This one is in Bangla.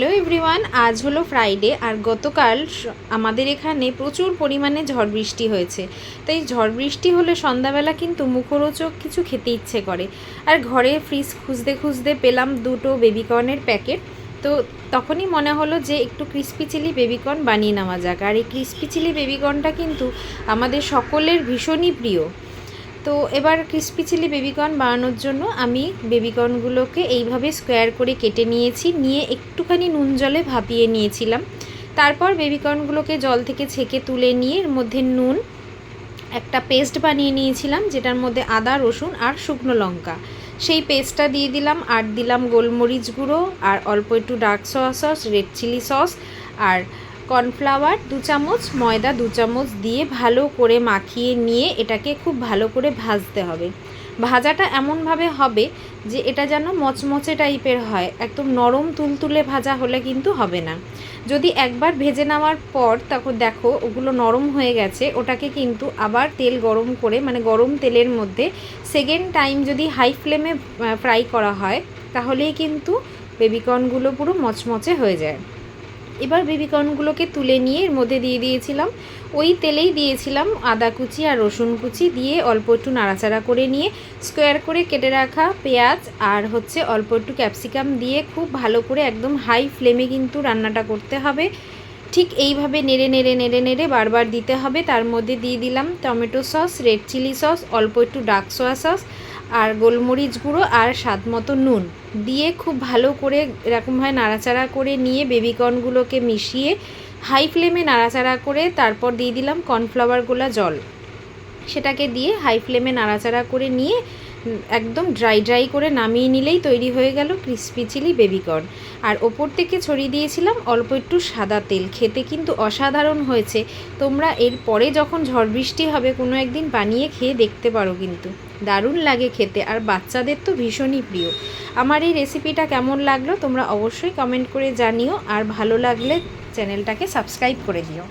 হ্যালো এভরিওয়ান, আজ হলো ফ্রাইডে আর গতকাল আমাদের এখানে প্রচুর পরিমাণে ঝড় বৃষ্টি হয়েছে। তাই ঝড় বৃষ্টি হলে সন্ধ্যাবেলা কিন্তু মুখরোচক কিছু খেতে ইচ্ছে করে। আর ঘরে ফ্রিজ খুঁজতে খুঁজতে পেলাম দুটো বেবিকর্নের প্যাকেট। তো তখনই মনে হলো যে একটু ক্রিস্পি চিলি বেবিকর্ন বানিয়ে নেওয়া যাক। আর এই ক্রিস্পি চিলি বেবিকর্নটা কিন্তু আমাদের সকলের ভীষণই প্রিয়। তো এবার ক্রিস্পি চিলি বেবিকর্ন বানানোর জন্য আমি বেবিকর্নগুলোকে এইভাবে স্কোয়ার করে কেটে নিয়ে একটুখানি নুন জলে ভাপিয়ে নিয়েছিলাম। তারপর বেবিকর্নগুলোকে জল থেকে ছেঁকে তুলে নিয়ে এর মধ্যে নুন, একটা পেস্ট বানিয়ে নিয়েছিলাম যেটার মধ্যে আদা, রসুন আর শুকনো লঙ্কা, সেই পেস্টটা দিয়ে দিলাম। আর দিলাম গোলমরিচ গুঁড়ো আর অল্প একটু dark soya sauce, red chilli sauce আর কর্নফ্লাওয়ার 2 চামচ, ময়দা 2 চামচ দিয়ে ভালো করে মাখিয়ে নিয়ে এটাকে খুব ভালো করে ভাজতে হবে। ভাজাটা এমনভাবে হবে যে এটা যেন মচমচে টাইপের হয়, একদম নরম তুলতুলে ভাজা হলে কিন্তু হবে না। যদি একবার ভেজে নেওয়ার পর তখন দেখো ওগুলো নরম হয়ে গেছে, ওটাকে কিন্তু আবার তেল গরম করে মানে গরম তেলের মধ্যে সেকেন্ড টাইম যদি হাই ফ্লেমে ফ্রাই করা হয় তাহলেই কিন্তু বেবিকর্নগুলো পুরো মচমচে হয়ে যায়। এবার বেবিকর্নগুলোকে তুলে নিয়ে এর মধ্যে দিয়ে দিয়েছিলাম, ওই তেলেই দিয়েছিলাম আদা কুচি আর রসুন কুচি দিয়ে অল্প একটু নাড়াচাড়া করে নিয়ে স্কোয়ার করে কেটে রাখা পেঁয়াজ আর অল্প একটু ক্যাপসিকাম দিয়ে খুব ভালো করে একদম হাই ফ্লেমে কিন্তু রান্নাটা করতে হবে। ঠিক এইভাবে নেড়ে বারবার দিতে হবে। তার মধ্যে দিয়ে দিলাম tomato sauce, red chilli sauce, অল্প একটু ডার্ক সয়া সস আর গোলমরিচ গুঁড়ো আর স্বাদ মতো নুন দিয়ে খুব ভালো করে এরকমভাবে নাড়াচাড়া করে নিয়ে বেবিকর্নগুলোকে মিশিয়ে হাই ফ্লেমে নাড়াচাড়া করে তারপর দিয়ে দিলাম কর্নফ্লাওয়ার গোলা জল, সেটাকে দিয়ে হাই ফ্লেমে নাড়াচাড়া করে নিয়ে একদম ড্রাই করে নামিয়ে নিলেই তৈরি হয়ে গেল ক্রিস্পি চিলি বেবিকর্ন। আর ওপর থেকে ছড়িয়ে দিয়েছিলাম অল্প একটু সাদা তেল। খেতে কিন্তু অসাধারণ হয়েছে। তোমরা এর পরে যখন ঝড় বৃষ্টি হবে কোনো একদিন বানিয়ে খেয়ে দেখতে পারো, কিন্তু দারুণ লাগে খেতে আর বাচ্চাদের তো ভীষণই প্রিয়। আমার এই রেসিপিটা কেমন লাগলো তোমরা অবশ্যই কমেন্ট করে জানিও, আর ভালো লাগলে চ্যানেলটাকে সাবস্ক্রাইব করে দিও।